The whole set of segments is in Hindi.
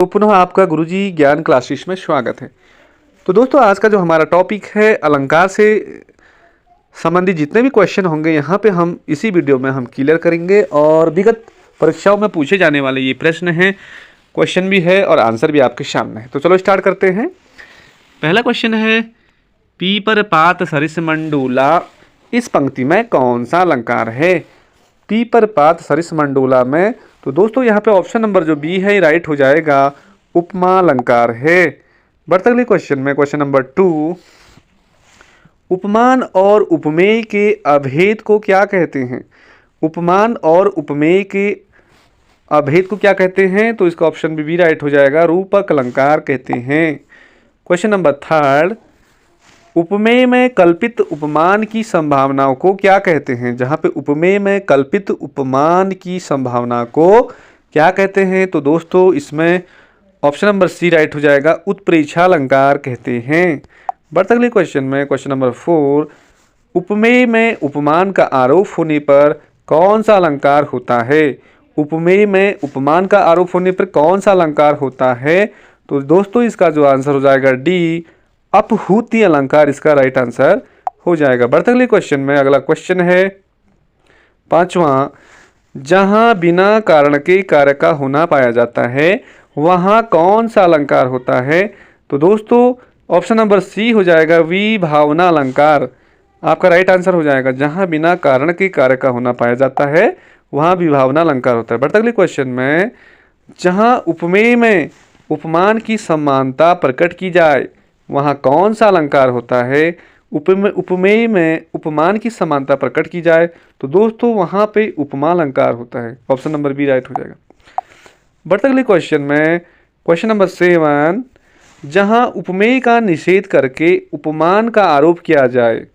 तो पुनः आपका गुरुजी ज्ञान क्लासेस में स्वागत है। तो दोस्तों आज का जो हमारा टॉपिक है अलंकार से संबंधित जितने भी क्वेश्चन होंगे यहाँ पे हम इसी वीडियो में हम क्लियर करेंगे और विगत परीक्षाओं में पूछे जाने वाले ये प्रश्न हैं, क्वेश्चन भी है और आंसर भी आपके सामने है। तो चलो स्टार्ट करते हैं। पहला क्वेश्चन है पीपर पात सरिस मंडूला, इस पंक्ति में कौन सा अलंकार है? पीपर पात सरिस मंडूला में तो दोस्तों यहाँ पे ऑप्शन नंबर जो बी है राइट हो जाएगा, उपमा अलंकार है। बढ़ते अगले क्वेश्चन में, क्वेश्चन नंबर 2, उपमान और उपमेय के अभेद को क्या कहते हैं? उपमान और उपमेय के अभेद को क्या कहते हैं? तो इसका ऑप्शन भी राइट हो जाएगा, रूपक अलंकार कहते हैं। क्वेश्चन नंबर 3, उपमेय में कल्पित उपमान की संभावनाओं को क्या कहते हैं? जहाँ पे उपमेय में कल्पित उपमान की संभावना को क्या कहते हैं? तो दोस्तों इसमें ऑप्शन नंबर सी राइट हो जाएगा, उत्प्रेक्षा अलंकार कहते हैं। बढ़ते अगले क्वेश्चन में, क्वेश्चन नंबर 4, उपमेय में उपमान का आरोप होने पर कौन सा अलंकार होता है? उपमेय में उपमान का आरोप होने पर कौन सा अलंकार होता है? तो दोस्तों इसका जो आंसर हो जाएगा डी, अपहूति अलंकार इसका राइट आंसर हो जाएगा। बढ़ते अगले क्वेश्चन में, अगला क्वेश्चन है 5वां, जहां बिना कारण के कार्य का होना पाया जाता है वहां कौन सा अलंकार होता है? तो दोस्तों ऑप्शन नंबर सी हो जाएगा, विभावना अलंकार आपका राइट आंसर हो जाएगा। जहां बिना कारण के कार्य का होना पाया जाता है वहां विभावना अलंकार होता है। बढ़ते अगले क्वेश्चन में, जहां उपमेय में उपमान की समानता प्रकट की जाए वहां कौन सा अलंकार होता है? उपमेय में उपमान की समानता प्रकट की जाए तो दोस्तों वहां पे उपमा अलंकार होता है। ऑप्शन नंबर बी राइट हो जाएगा। बढ़ते अगले क्वेश्चन में, क्वेश्चन नंबर 7, जहां उपमेय का निषेध करके उपमान का आरोप किया जाए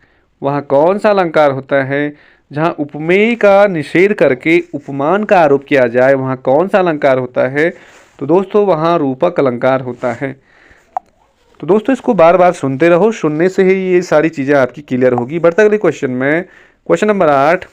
वहां कौन सा अलंकार होता है? जहां उपमेय का निषेध करके उपमान का आरोप किया जाए वहां कौन सा अलंकार होता है? तो दोस्तों वहां रूपक अलंकार होता है। तो दोस्तों इसको बार बार सुनते रहो, सुनने से ही ये सारी चीज़ें आपकी क्लियर होगी। बढ़ते अगले क्वेश्चन में, क्वेश्चन नंबर 8,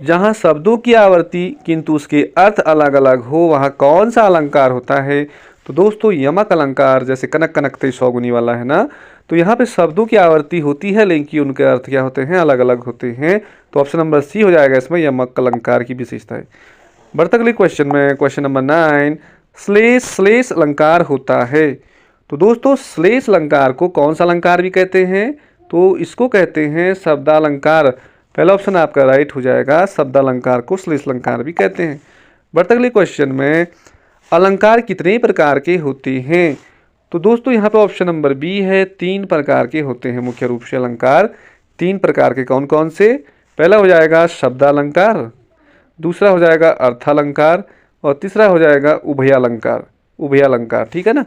जहाँ शब्दों की आवृत्ति किंतु उसके अर्थ अलग अलग हो वहाँ कौन सा अलंकार होता है? तो दोस्तों यमक अलंकार, जैसे कनक कनकते सौगुनी वाला है ना, तो यहाँ पे शब्दों की आवृत्ति होती है लेकिन उनके अर्थ क्या होते हैं? अलग अलग होते हैं। तो ऑप्शन नंबर सी हो जाएगा इसमें यमक अलंकार की विशेषता है। बढ़ते अगले क्वेश्चन में, क्वेश्चन नंबर 9, श्लेष श्लेष अलंकार होता है। तो दोस्तों श्लेष अलंकार को कौन सा अलंकार भी कहते हैं? तो इसको कहते हैं शब्दालंकार। पहला ऑप्शन आपका राइट हो जाएगा, शब्दालंकार को श्लेष अलंकार भी कहते हैं। बढ़ते अगले क्वेश्चन में, अलंकार कितने प्रकार के होते हैं? तो दोस्तों यहाँ पे ऑप्शन नंबर बी है, 3 प्रकार के होते हैं मुख्य रूप से अलंकार। 3 प्रकार के कौन कौन से? पहला हो जाएगा शब्दालंकार, दूसरा हो जाएगा अर्थालंकार और तीसरा हो जाएगा उभयालंकार। उभयालंकार, ठीक है ना।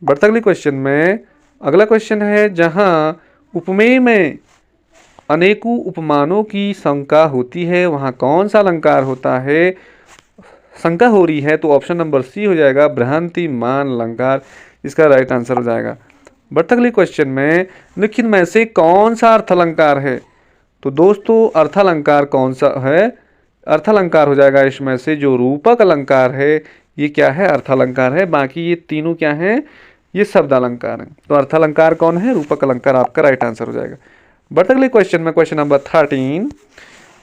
बढ़ते अगले क्वेश्चन में, अगला क्वेश्चन है, जहाँ उपमेय में अनेकों उपमानों की शंका होती है वहाँ कौन सा अलंकार होता है? शंका हो रही है तो ऑप्शन नंबर सी हो जाएगा, भ्रांतिमान अलंकार इसका राइट आंसर हो जाएगा। बढ़ते अगले क्वेश्चन में, निम्न में से कौन सा अर्थालंकार है? तो दोस्तों अर्थालंकार कौन सा है? अर्थालंकार हो जाएगा इसमें से जो रूपक अलंकार है ये क्या है? अर्थालंकार है। बाकी ये तीनों क्या हैं? ये शब्दालंकार है। तो अर्थालंकार कौन है? रूपक अलंकार आपका राइट आंसर हो जाएगा। बढ़ते अगले क्वेश्चन में, क्वेश्चन नंबर 13,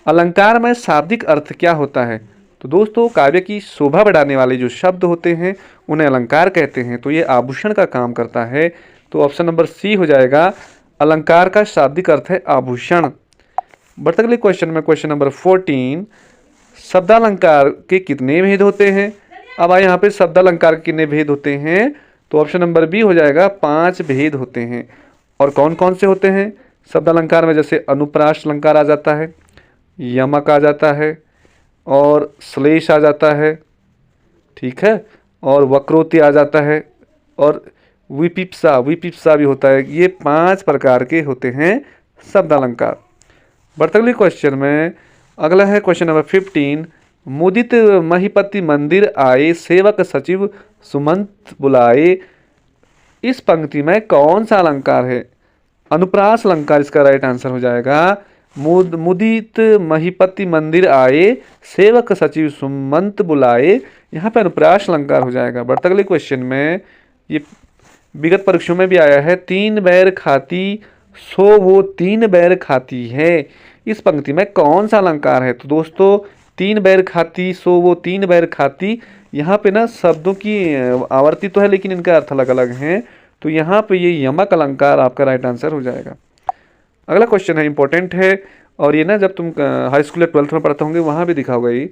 अलंकार में शाब्दिक अर्थ क्या होता है? तो दोस्तों काव्य की शोभा बढ़ाने वाले जो शब्द होते हैं उन्हें अलंकार कहते हैं। तो ये आभूषण का काम करता है। तो ऑप्शन नंबर सी हो जाएगा, अलंकार का शाब्दिक अर्थ है आभूषण। बढ़ते अगले क्वेश्चन में, क्वेश्चन नंबर 14, शब्दालंकार के कितने भेद होते हैं? अब यहाँ पे शब्दालंकार के कितने भेद होते हैं? तो ऑप्शन नंबर बी हो जाएगा, 5 भेद होते हैं। और कौन कौन से होते हैं शब्दालंकार में? जैसे अनुप्रास अलंकार आ जाता है, यमक आ जाता है और श्लेष आ जाता है, ठीक है, और वक्रोक्ति आ जाता है और विपिप्सा विपिप्सा भी होता है। ये 5 प्रकार के होते हैं शब्दालंकार। बढ़ते अगले क्वेश्चन में, अगला है क्वेश्चन नंबर 15, मुदित महीपति मंदिर आए सेवक सचिव सुमंत बुलाए, इस पंक्ति में कौन सा अलंकार है? अनुप्रास अलंकार इसका राइट आंसर हो जाएगा। मुदित महीपति मंदिर आए, सेवक सचिव सुमंत बुलाए। यहाँ पे अनुप्रास अलंकार हो जाएगा। बढ़ते अगले क्वेश्चन में, ये विगत परीक्षाओं में भी आया है, तीन बैर खाती सो वो तीन बैर खाती है। इस पंक्ति में कौन सा अलंकार है? तो दोस्तों तीन बैर खाती सो वो तीन बैर खाती, यहाँ पे ना शब्दों की आवर्ती तो है लेकिन इनका अर्थ अलग अलग हैं, तो यहाँ पे ये यमक अलंकार आपका राइट आंसर हो जाएगा। अगला क्वेश्चन है, इंपॉर्टेंट है, और ये ना जब तुम हाई स्कूल या 12th में पढ़ते होंगे वहाँ भी दिखा होगा ये।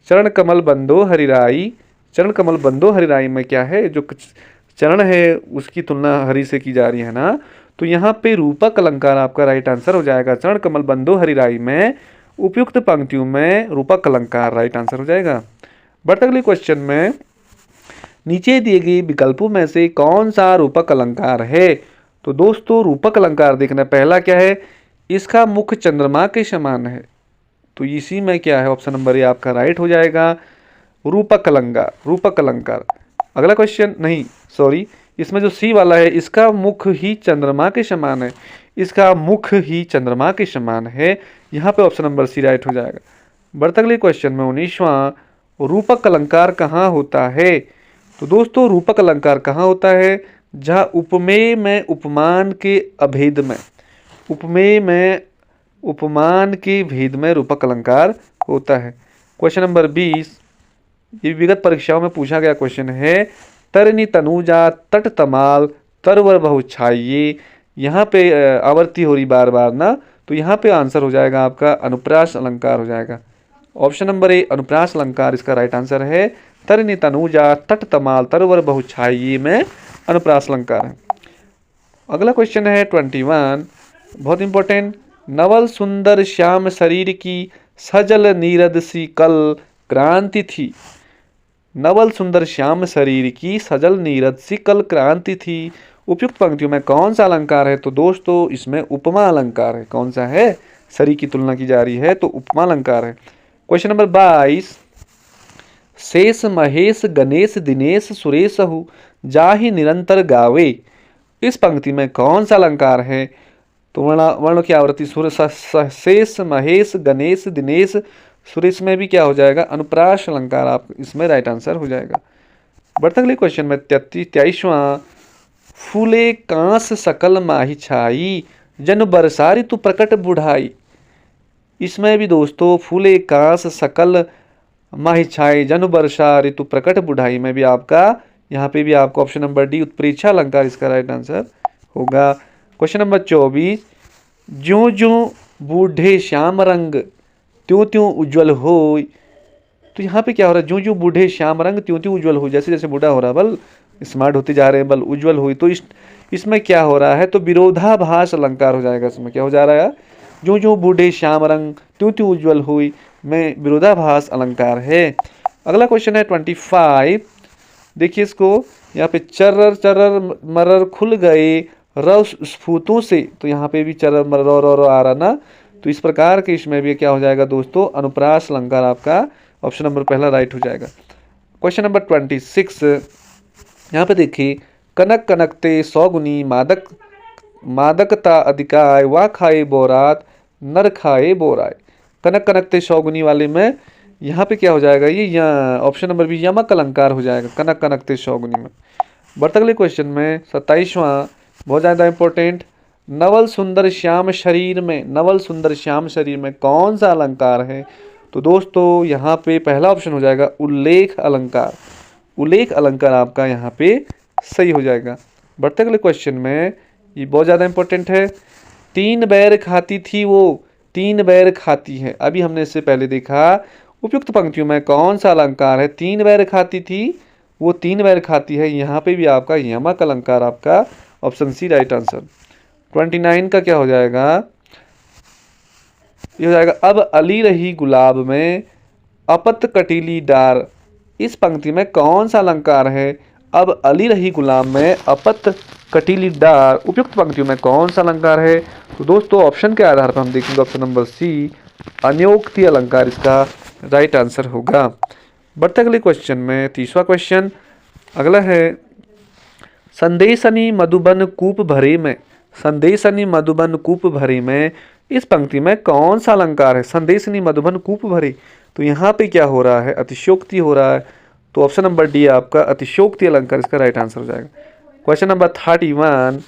चरण कमल बंदो हरिराई, चरण कमल बंदो हरिराई में क्या है? जो चरण है उसकी तुलना हरि से की जा रही है ना, तो यहाँ पे रूपक अलंकार आपका राइट आंसर हो जाएगा। चरण कमल बंदो हरिराई में उपयुक्त पंक्तियों में रूपक अलंकार राइट आंसर हो जाएगा। बढ़ते अगले क्वेश्चन में, नीचे दिए गए विकल्पों में से कौन सा रूपक अलंकार है? तो दोस्तों रूपक अलंकार देखना, पहला क्या है? इसका मुख चंद्रमा के समान है, तो इसी में क्या है? ऑप्शन नंबर ए आपका राइट हो जाएगा, रूपक अलंकार, रूपक अलंकार। अगला क्वेश्चन, नहीं सॉरी, इसमें जो सी वाला है, इसका मुख ही चंद्रमा के समान है, इसका मुख ही चंद्रमा के समान है, यहाँ पे ऑप्शन नंबर सी राइट हो जाएगा। बढ़ते अगले क्वेश्चन में 19वां, रूपक अलंकार कहाँ होता है? तो दोस्तों रूपक अलंकार कहाँ होता है? जहाँ उपमेय में उपमान के अभेद में, उपमेय में उपमान के भेद में रूपक अलंकार होता है। क्वेश्चन नंबर 20, ये विगत परीक्षाओं में पूछा गया क्वेश्चन है, तरनी तनुजा तट तमाल तरवर बहुछाइये। यहाँ पे आवर्ती हो रही बार बार ना, तो यहाँ पे आंसर हो जाएगा आपका अनुप्रास अलंकार हो जाएगा। ऑप्शन नंबर ए अनुप्रास अलंकार इसका राइट आंसर है। तरनी तनुजा तट तमाल तरवर बहुछाइये में अनुप्रास अलंकार है। अगला क्वेश्चन है 21, बहुत इंपॉर्टेंट, नवल सुंदर श्याम शरीर की सजल नीरद सी कल क्रांति थी। नवल सुंदर श्याम शरीर की सजल नीरद सी कल क्रांति थी, उपयुक्त पंक्तियों में कौन सा अलंकार है? तो दोस्तों इसमें उपमा अलंकार है। कौन सा है? शरीर की तुलना की जा रही है तो उपमा अलंकार है। क्वेश्चन नंबर 22, शेष महेश गणेश दिनेश सुरेश हु जाहि निरंतर गावे। इस पंक्ति में कौन सा अलंकार है? तो वर्णों की आवृत्ति शेष महेश गणेश दिनेश सुरेश में भी क्या हो जाएगा? अनुप्रास अलंकार आप इसमें राइट आंसर हो जाएगा। बढ़ते अगले क्वेश्चन में 23वां, फूले कांस सकल माही छाई जन बरसारी तू प्रकट बुढ़ाई। इसमें भी दोस्तों फूले कांस सकल माही छाई जन बरसा ऋतु प्रकट बुढ़ाई में भी आपका, यहाँ पे भी आपको ऑप्शन नंबर डी उत्प्रेक्षा अलंकार इसका राइट आंसर होगा। क्वेश्चन नंबर 24, ज्यों ज्यों बूढ़े श्याम रंग त्यों त्यों उज्ज्वल हो। तो यहाँ पे क्या हो रहा है? ज्यों ज्यों बूढ़े श्याम रंग त्यों त्यों उज्ज्वल हो, जैसे जैसे बूढ़ा हो रहा है बल स्मार्ट होते जा रहे हैं, बल उज्ज्वल हुई, तो इसमें क्या हो रहा है? तो विरोधाभास अलंकार हो जाएगा। इसमें क्या हो जा रहा है? ज्यों ज्यों बूढ़े श्याम रंग त्यों त्यों उज्ज्वल हुई में विरोधाभास अलंकार है। अगला क्वेश्चन है 25, देखिए इसको, यहाँ पे चर्रर चर्रर मरर खुल गए रव स्फूतों से, तो यहाँ पे भी चर्रर मरर आ रहा ना, तो इस प्रकार के इसमें भी क्या हो जाएगा दोस्तों? अनुप्रास अलंकार आपका ऑप्शन नंबर पहला राइट हो जाएगा। क्वेश्चन नंबर 26, यहाँ पे देखिए, कनक कनकते सौगुनी मादक मादकता अधिकाय वा खाए बोरात नर खाए बोराय। कनक कनकते सौगुनी वाले में यहाँ पे क्या हो जाएगा? ये यहाँ ऑप्शन नंबर बी यमक अलंकार हो जाएगा, कनक कनकते सौगुनी में। बढ़ते अगले क्वेश्चन में 27वां, बहुत ज़्यादा इंपॉर्टेंट, नवल सुंदर श्याम शरीर में, नवल सुंदर श्याम शरीर में कौन सा अलंकार है? तो दोस्तों यहाँ पे पहला ऑप्शन हो जाएगा उल्लेख अलंकार, उल्लेख अलंकार आपका यहाँ पे सही हो जाएगा। बढ़ते अगले क्वेश्चन में, ये बहुत ज़्यादा इंपॉर्टेंट है, तीन बैर खाती थी वो तीन बैर खाती है। अभी हमने इससे पहले देखा उपयुक्त पंक्तियों में कौन सा अलंकार है? तीन बैर खाती थी वो तीन बैर खाती है, यहाँ पे भी आपका यमक अलंकार आपका ऑप्शन सी राइट आंसर। 29 का क्या हो जाएगा? ये हो जाएगा, अब अली रही गुलाब में अपत कटीली डार। इस पंक्ति में कौन सा अलंकार है? अब अली रही गुलाब में अपत कटीली डार, उपयुक्त पंक्तियों में कौन सा अलंकार है? तो दोस्तों ऑप्शन के आधार पर हम देखेंगे ऑप्शन नंबर सी अन्योक्ति अलंकार इसका राइट आंसर होगा। बढ़ते अगले क्वेश्चन में 30वां क्वेश्चन अगला है, संदेशनी मधुबन कूप भरे में, संदेशनी मधुबन कूप भरे में इस पंक्ति में कौन सा अलंकार है? संदेशनी मधुबन कूप भरे। तो यहाँ पे क्या हो रहा है? अतिशयोक्ति हो रहा है। तो ऑप्शन नंबर डी आपका अतिशयोक्ति अलंकार इसका राइट आंसर हो जाएगा। क्वेश्चन नंबर 31,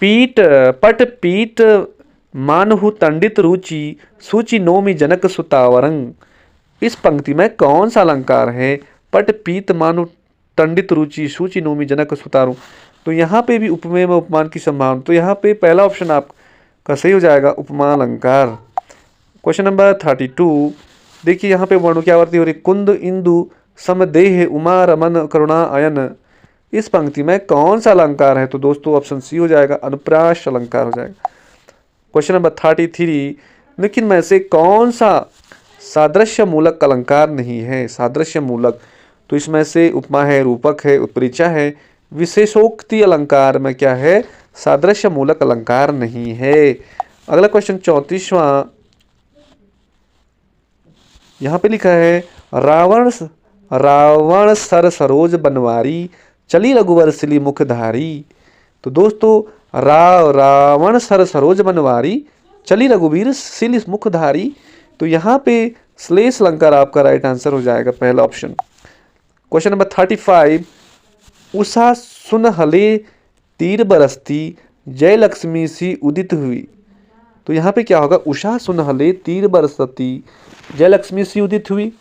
पीट पट पीट मानहु तंडित रुचि सूचि नोमि जनक सुतावरंग। इस पंक्ति में कौन सा अलंकार है? पट पीत मानु तंडित रुचि सूचि नोमि जनक सुतारू। तो यहाँ पे भी उपमेय में उपमान की संभावना। तो यहाँ पे पहला ऑप्शन आपका सही हो जाएगा, उपमा अलंकार। क्वेश्चन नंबर 32, देखिए यहाँ पे वर्णुक्यावर्ती हो रही, कुंद इंदु समदेह उमा रमन करुणा अयन। इस पंक्ति में कौन सा अलंकार है? तो दोस्तों ऑप्शन सी हो जाएगा, अनुप्रास अलंकार हो जाएगा। क्वेश्चन नंबर 33, लेकिन में से कौन सा सादृश्य मूलक अलंकार नहीं है? सादृश्य मूलक, तो इसमें से उपमा है, रूपक है, उत्प्रेक्षा है, विशेषोक्ति अलंकार में क्या है? सादृश्य मूलक अलंकार नहीं है। अगला क्वेश्चन 34वां, यहाँ पे लिखा है, रावण रावण सर सरोज बनवारी चली रघुवर सिली मुखधारी। तो दोस्तों रावण सर सरोज बनवारी चली रघुवीर सिल मुखधारी। तो यहाँ पे श्लेष अलंकार आपका राइट आंसर हो जाएगा, पहला ऑप्शन। क्वेश्चन नंबर 35, उषा सुनहले तीर बरसती जय लक्ष्मी सी उदित हुई। तो यहाँ पे क्या होगा? उषा सुनहले तीर बरसती जय लक्ष्मी सी उदित हुई।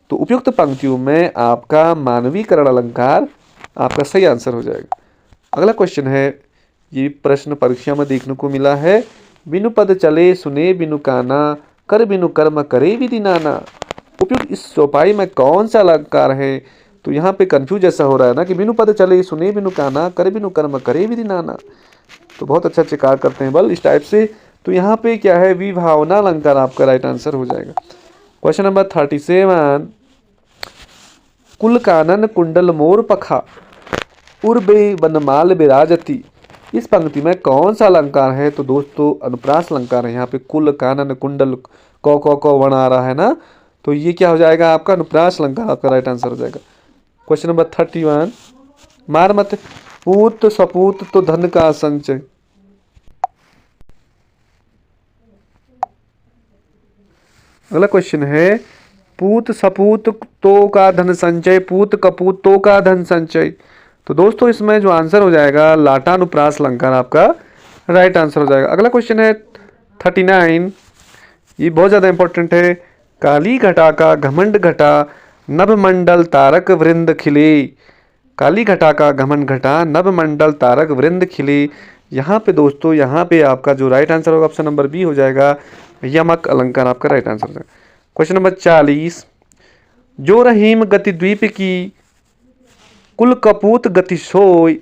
तो उपयुक्त पंक्तियों में आपका मानवीकरण अलंकार आपका सही आंसर हो जाएगा। अगला क्वेश्चन है, ये प्रश्न परीक्षा में देखने को मिला है, बिनु पद चले सुने बिनु काना कर बिनु कर्म करे विधि नाना। उपयुक्त इस चौपाई में कौन सा अलंकार है? तो यहाँ पे कंफ्यूज ऐसा हो रहा है ना कि बिनु पद चले सुने बिनु काना कर बिनु कर्म करे विधि नाना। तो बहुत अच्छा चिकार करते हैं बल इस टाइप से। तो यहाँ पे क्या है? विभावना अलंकार आपका राइट आंसर हो जाएगा। क्वेश्चन नंबर 37, कुल कानन कुंडल मोर पखा उर्बे बनमाल विराजती। इस पंक्ति में कौन सा अलंकार है? तो दोस्तों अनुप्रास अलंकार है। यहाँ पे कुल कानन कुंडल को वर्ण आ रहा है ना, तो ये क्या हो जाएगा? आपका अनुप्रास अलंकार आपका राइट आंसर हो जाएगा। क्वेश्चन नंबर 31, मार मत पूत सपूत तो धन का संचय। अगला क्वेश्चन है, पूत सपूत तो का धन संचय पूत कपूत तो का धन संचय। तो दोस्तों इसमें जो आंसर हो जाएगा लाटानुप्रास अलंकार आपका राइट आंसर हो जाएगा। अगला क्वेश्चन है 39, ये बहुत ज़्यादा इंपॉर्टेंट है, काली घटा का घमंड घटा नभ मंडल तारक वृंद खिले। काली घटा का घमंड घटा नभ मंडल तारक वृंद खिले। यहाँ पे दोस्तों यहाँ पे आपका जो राइट आंसर होगा ऑप्शन नंबर बी हो जाएगा, यमक अलंकार आपका राइट आंसर हो जाएगा। क्वेश्चन नंबर 40, जो रहीम गति द्वीप की कुल कपूत गति सोई।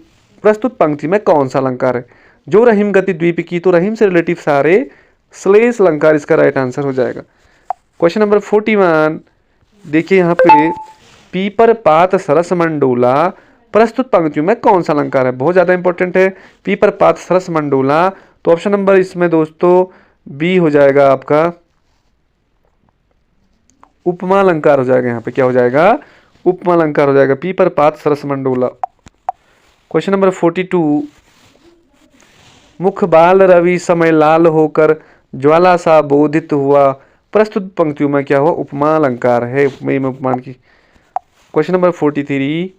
प्रस्तुत पंक्ति में कौन सा अलंकार है? जो रहीम गति द्वीप की, तो रहीम से रिलेटिव सारे श्लेष अलंकार इसका राइट आंसर हो जाएगा। क्वेश्चन नंबर 41, देखिए यहाँ पे पीपर पात सरस मंडोला। प्रस्तुत पंक्तियों में कौन सा अलंकार है? बहुत ज़्यादा इंपॉर्टेंट है, पीपर पात सरस मंडोला। तो ऑप्शन नंबर इसमें दोस्तों बी हो जाएगा आपका, उपमा अलंकार हो जाएगा। यहाँ पे क्या हो जाएगा? उपमा अलंकार हो जाएगा, पीपर पात सरस मंडोला। क्वेश्चन नंबर 42, मुख बाल रवि समय लाल होकर ज्वाला सा बोधित हुआ। प्रस्तुत पंक्तियों में क्या हुआ? उपमा अलंकार है, उपमेय में उपमान की। क्वेश्चन नंबर 43,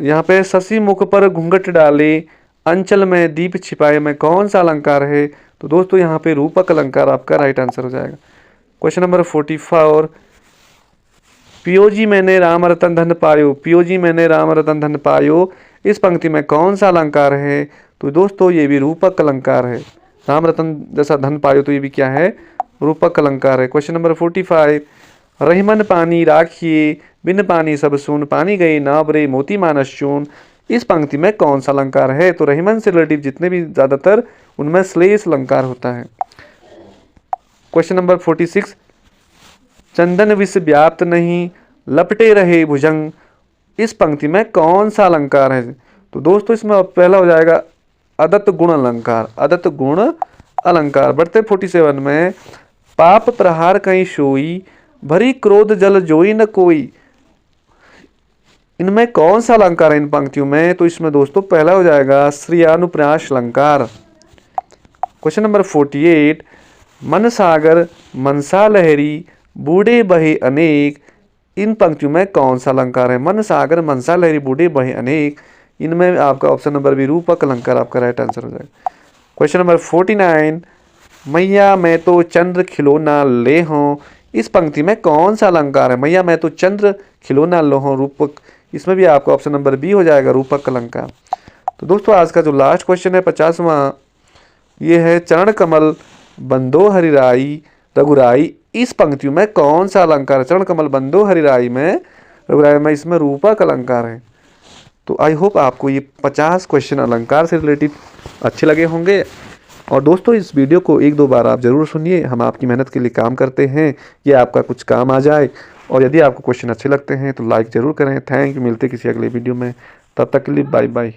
यहाँ पे शशि मुख पर घूंघट डाले अंचल में दीप छिपाए में कौन सा अलंकार है? तो दोस्तों यहाँ पे रूपक अलंकार आपका राइट आंसर हो जाएगा। क्वेश्चन नंबर 44, पियोजी मैंने राम रतन धन पायो। पियोजी मैंने राम रतन धन पायो। इस पंक्ति में कौन सा अलंकार है? तो दोस्तों ये भी रूपक अलंकार है। राम रतन जैसा धन पायो, तो ये भी क्या है? रूपक अलंकार है। क्वेश्चन नंबर 45, रहीमन पानी राखिए बिन पानी सब सून पानी गए नाबरे मोती मानस चून। इस पंक्ति में कौन सा अलंकार है? तो रहीमन से रिलेटिव जितने भी ज्यादातर उनमें श्लेष अलंकार होता है। क्वेश्चन नंबर 46, चंदन विष व्याप्त नहीं लपटे रहे भुजंग। इस पंक्ति में कौन सा अलंकार है? तो दोस्तों इसमें पहला हो जाएगा अदत्त गुण अलंकार। अदत्त गुण अलंकार। बढ़ते 47 में, पाप प्रहार कहीं सोई भरी क्रोध जल जोई न कोई। इनमें कौन सा अलंकार है इन पंक्तियों में? तो इसमें दोस्तों पहला हो जाएगा श्रेयानुप्रास अलंकार। क्वेश्चन नंबर 48, मन सागर मनसा लहरी बूढ़े बहे अनेक, इन पंक्तियों में कौन सा अलंकार है? मन सागर मनसा लहरी बूढ़े बहे अनेक, इनमें आपका ऑप्शन नंबर बी रूपक अलंकार आपका राइट आंसर हो जाएगा। क्वेश्चन नंबर 49, मैया मैं तो चंद्र खिलौना ले हूँ, इस पंक्ति में कौन सा अलंकार है? मैया मैं तो चंद्र खिलौना लो हूँ, रूपक, इसमें भी आपका ऑप्शन नंबर बी हो जाएगा रूपक अलंकार। तो दोस्तों आज का जो लास्ट क्वेश्चन है 50वां, ये है चरण कमल बंदो हरिराई रघुराई, इस पंक्तियों में कौन सा अलंकार है? चरण कमल बंदो हरिराई में रघुराई में इसमें रूपक अलंकार है। तो आई होप आपको ये 50 क्वेश्चन अलंकार से रिलेटेड अच्छे लगे होंगे। और दोस्तों इस वीडियो को 1-2 बार आप ज़रूर सुनिए, हम आपकी मेहनत के लिए काम करते हैं, ये आपका कुछ काम आ जाए। और यदि आपको क्वेश्चन अच्छे लगते हैं तो लाइक ज़रूर करें। थैंक यू, मिलते किसी अगले वीडियो में, तब तक के लिए बाय बाय।